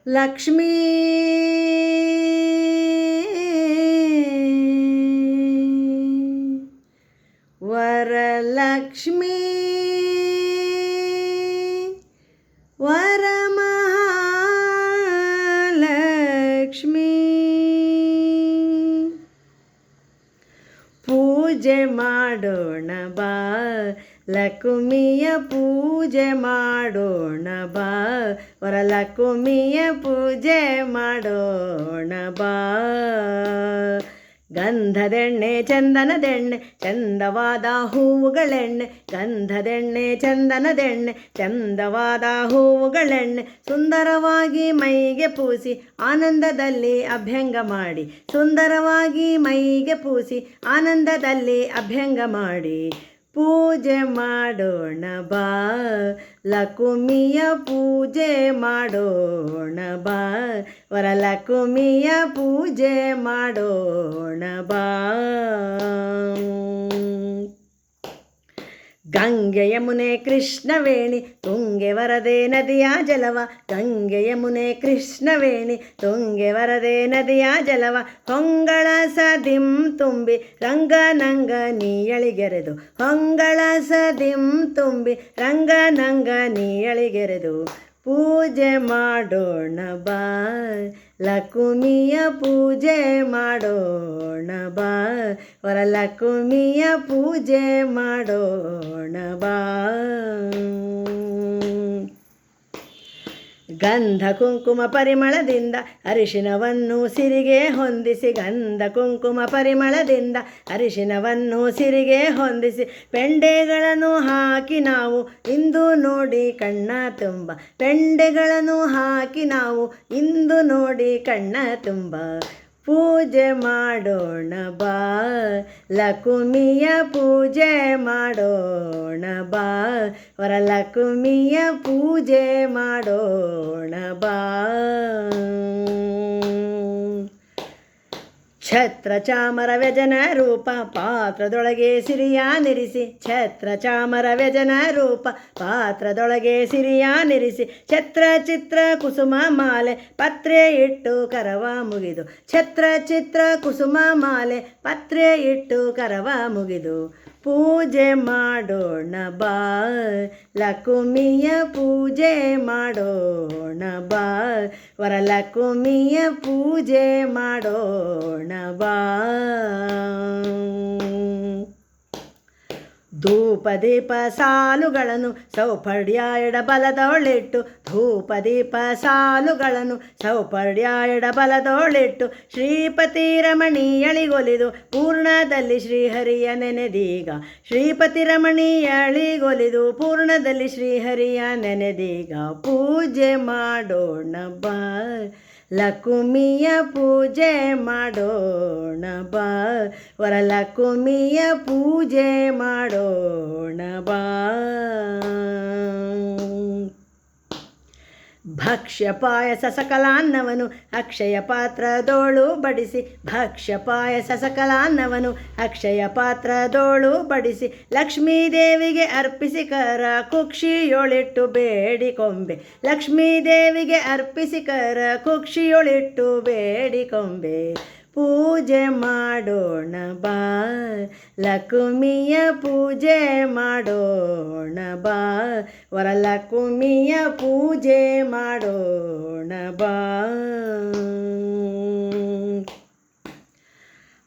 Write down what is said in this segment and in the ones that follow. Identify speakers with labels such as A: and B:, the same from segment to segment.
A: ಲಕ್ಷ್ಮೀ ವರಲಕ್ಷ್ಮೀ ವರಮಹಾಲಕ್ಷ್ಮೀ ಪೂಜೆ ಮಾಡೋಣ ಬಾ, ಲಕ್ಷ್ಮಿಯ ಪೂಜೆ ಮಾಡೋಣ ಬಾ, ವರಲಕ್ಷ್ಮಿಯ ಪೂಜೆ ಮಾಡೋಣ ಬಾ. ಗಂಧದೆಣ್ಣೆ ಚಂದನದೆಣ್ಣೆ ಚಂದವಾದ ಹೂವುಗಳೆಣ್ಣೆ, ಗಂಧದೆಣ್ಣೆ ಚಂದನದೆಣ್ಣೆ ಚಂದವಾದ ಹೂವುಗಳೆಣ್ಣೆ, ಸುಂದರವಾಗಿ ಮೈಗೆ ಪೂಸಿ ಆನಂದದಲ್ಲಿ ಅಭ್ಯಂಗ ಮಾಡಿ, ಸುಂದರವಾಗಿ ಮೈಗೆ ಪೂಸಿ ಆನಂದದಲ್ಲಿ ಅಭ್ಯಂಗ ಮಾಡಿ. ಪೂಜೆ ಮಾಡೋಣ ಬಾ, ಲಕ್ಷ್ಮಿಯ ಪೂಜೆ ಮಾಡೋಣ ಬಾ, ವರಲಕ್ಷ್ಮಿಯ ಪೂಜೆ ಮಾಡೋಣ ಬಾ. ಗಂಗೆ ಯಮುನೆ ಕೃಷ್ಣವೇಣಿ ತುಂಗೆ ವರದೆ ನದಿಯ ಜಲವ, ಗಂಗೆ ಯಮುನೆ ಕೃಷ್ಣವೇಣಿ ತುಂಗೆ ವರದೆ ನದಿಯ ಜಲವ, ಹೊಂಗಳ ಸದಿಂ ತುಂಬಿ ರಂಗನಂಗ ನೀಯಳಿಗೆರೆದು, ಹೊಂಗಳ ಸದಿಂ ತುಂಬಿ ರಂಗನಂಗ ನೀಯಳಿಗೆರೆದು. ಪೂಜೆ ಮಾಡೋಣ ಬಾ, ಲಕ್ಷ್ಮಿಯ ಪೂಜೆ ಮಾಡೋಣ ಬಾ, ವರಲಕ್ಷ್ಮಿಯ ಪೂಜೆ ಮಾಡೋಣ ಬಾ. ಗಂಧ ಕುಂಕುಮ ಪರಿಮಳದಿಂದ ಅರಿಶಿನವನ್ನು ಸಿರಿಗೆ ಹೊಂದಿಸಿ, ಗಂಧ ಕುಂಕುಮ ಪರಿಮಳದಿಂದ ಅರಿಶಿನವನ್ನು ಸಿರಿಗೆ ಹೊಂದಿಸಿ, ಪೆಂಡೆಗಳನ್ನು ಹಾಕಿ ನಾವು ಇಂದು ನೋಡಿ ಕಣ್ಣ ತುಂಬ, ಪೆಂಡೆಗಳನ್ನು ಹಾಕಿ ನಾವು ಇಂದು ನೋಡಿ ಕಣ್ಣ ತುಂಬ. ಪೂಜೆ ಮಾಡೋಣ ಬಾ, ಲಕ್ಷ್ಮಿಯ ಪೂಜೆ ಮಾಡೋಣ ಬಾ, ವರಲಕ್ಷ್ಮಿಯ ಪೂಜೆ ಮಾಡೋಣ ಬಾ. ಛತ್ರ ಚಾಮರ ವ್ಯಜನ ರೂಪ ಪಾತ್ರದೊಳಗೆ ಸಿರಿಯ ನಿರಿಸಿ, ಛತ್ರ ಚಾಮರ ವ್ಯಜನ ರೂಪ ಪಾತ್ರದೊಳಗೆ ಸಿರಿಯ ನಿರಿಸಿ, ಛತ್ರ ಚಿತ್ರ ಕುಸುಮ ಮಾಲೆ ಪತ್ರೆ ಇಟ್ಟು ಕರವ ಮುಗಿದು, ಛತ್ರ ಚಿತ್ರ ಕುಸುಮ ಮಾಲೆ ಪತ್ರೆ ಇಟ್ಟು ಕರವ ಮುಗಿದು. ಪೂಜೆ ಮಾಡೋಣ ಬಾ, ಲಕ್ಷ್ಮಿಯ ಪೂಜೆ ಮಾಡೋಣ ಬಾ, ವರಲಕ್ಷ್ಮಿಯ ಪೂಜೆ ಮಾಡೋಣ ಬಾ. ಧೂಪ ದೀಪ ಸಾಲುಗಳನ್ನು ಸೌಪರ್ಯ ಎಡಬಲದೊಳಿಟ್ಟು, ಧೂಪ ದೀಪ ಸಾಲುಗಳನ್ನು ಸೌಪರ್ಯ ಎಡಬಲದೊಳಿಟ್ಟು, ಶ್ರೀಪತಿ ರಮಣಿಯಳಿಗೊಲಿದು ಪೂರ್ಣದಲ್ಲಿ ಶ್ರೀಹರಿಯ ನೆನೆದೀಗ, ಶ್ರೀಪತಿ ರಮಣಿಯಳಿಗೊಲಿದು ಪೂರ್ಣದಲ್ಲಿ ಶ್ರೀಹರಿಯ ನೆನೆದೀಗ. ಪೂಜೆ ಮಾಡೋಣ ಬಾ, ಲಕ್ಷ್ಮಿಯ ಪೂಜೆ ಮಾಡೋಣ ಬಾ, ವರಲಕ್ಷ್ಮಿಯ ಪೂಜೆ ಮಾಡೋಣ ಬಾ. ಭಕ್ಷ್ಯ ಪಾಯಸ ಸಕಲಾನ್ನವನು ಅಕ್ಷಯ ಪಾತ್ರದೋಳು ಬಡಿಸಿ, ಭಕ್ಷ್ಯ ಪಾಯಸ ಸಕಲಾನ್ನವನು ಅಕ್ಷಯ ಪಾತ್ರದೋಳು ಬಡಿಸಿ, ಲಕ್ಷ್ಮೀ ದೇವಿಗೆ ಅರ್ಪಿಸಿ ಕರ ಕುಕ್ಷಿಯೊಳಿಟ್ಟು ಬೇಡಿಕೊಂಬೆ, ಲಕ್ಷ್ಮೀ ದೇವಿಗೆ ಅರ್ಪಿಸಿ ಕರ ಕುಕ್ಷಿಯೊಳಿಟ್ಟು ಬೇಡಿಕೊಂಬೆ. ಪೂಜೆ ಮಾಡೋಣ ಬಾ, ಲಕ್ಷ್ಮಿಯ ಪೂಜೆ ಮಾಡೋಣ ಬಾ, ವರಲಕ್ಷ್ಮಿಯ ಪೂಜೆ ಮಾಡೋಣ ಬಾ.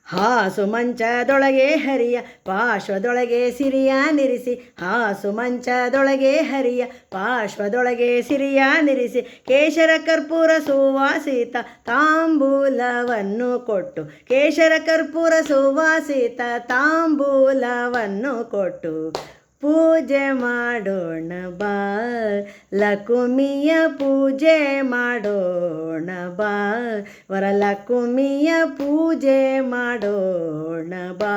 A: ಹಾಸು ಮಂಚದೊಳಗೆ ಹರಿಯ ಪಾರ್ಶ್ವದೊಳಗೆ ಸಿರಿಯ ನಿರಿಸಿ, ಹಾಸು ಮಂಚದೊಳಗೆ ಹರಿಯ ಪಾರ್ಶ್ವದೊಳಗೆ ಸಿರಿಯ ನಿರಿಸಿ, ಕೇಶರ ಕರ್ಪೂರ ಸುವಾಸಿತ ತಾಂಬೂಲವನ್ನು ಕೊಟ್ಟು, ಕೇಶರ ಕರ್ಪೂರ ಸುವಾಸಿತ ತಾಂಬೂಲವನ್ನು ಕೊಟ್ಟು. ಪೂಜೆ ಮಾಡೋಣ ಬಾ, ಲಕ್ಷ್ಮಿಯ ಪೂಜೆ ಮಾಡೋಣ ಬಾ, ವರಲಕ್ಷ್ಮಿಯ ಪೂಜೆ ಮಾಡೋಣ ಬಾ.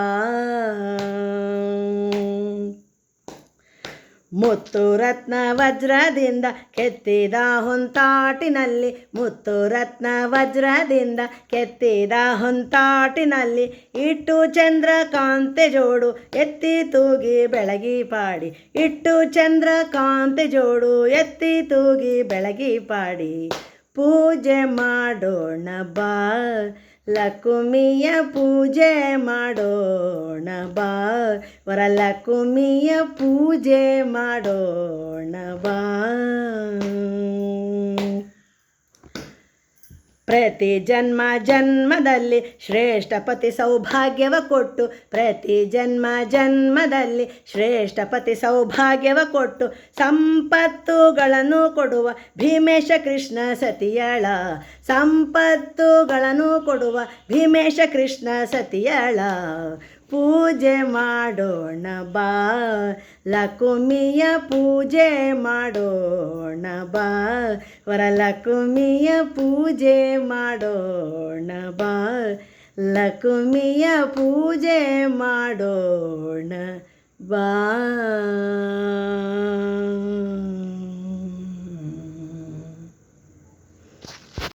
A: ಮುತ್ತು ರತ್ನ ವಜ್ರದಿಂದ ಕೆತ್ತಿದ ಹೊಂತಾಟಿನಲ್ಲಿ, ಮುತ್ತು ರತ್ನ ವಜ್ರದಿಂದ ಕೆತ್ತಿದ ಹೊಂತಾಟಿನಲ್ಲಿ, ಇಟ್ಟು ಚಂದ್ರಕಾಂತೆ ಜೋಡು ಎತ್ತಿ ತೂಗಿ ಬೆಳಗಿ ಪಾಡಿ, ಇಟ್ಟು ಚಂದ್ರಕಾಂತೆ ಜೋಡು ಎತ್ತಿ ತೂಗಿ ಬೆಳಗಿ ಪಾಡಿ. ಪೂಜೆ ಮಾಡೋಣ ಬಾ, ಲಕ್ಷ್ಮಿಯ ಪೂಜೆ ಮಾಡೋಣ ಬಾ, ವರಲಕ್ಷ್ಮಿಯ ಪೂಜೆ ಮಾಡೋಣ ಬಾ. ಪ್ರತಿ ಜನ್ಮ ಜನ್ಮದಲ್ಲಿ ಶ್ರೇಷ್ಠ ಪತಿ ಸೌಭಾಗ್ಯವ ಕೊಟ್ಟು, ಪ್ರತಿ ಜನ್ಮ ಜನ್ಮದಲ್ಲಿ ಶ್ರೇಷ್ಠ ಪತಿ ಸೌಭಾಗ್ಯವ ಕೊಟ್ಟು, ಸಂಪತ್ತುಗಳನ್ನು ಕೊಡುವ ಭೀಮೇಶ ಕೃಷ್ಣ ಸತಿಯಳ, ಸಂಪತ್ತುಗಳನ್ನು ಕೊಡುವ ಭೀಮೇಶ ಕೃಷ್ಣ ಸತಿಯಳ. ಪೂಜೆ ಮಾಡೋಣ ಬಾ, ಲಕ್ಷ್ಮಿಯ ಪೂಜೆ ಮಾಡೋಣ ಬಾ, ವರಲಕ್ಷ್ಮಿಯ ಪೂಜೆ ಮಾಡೋಣ ಬಾ, ಲಕ್ಷ್ಮಿಯ ಪೂಜೆ ಮಾಡೋಣ ಬಾ.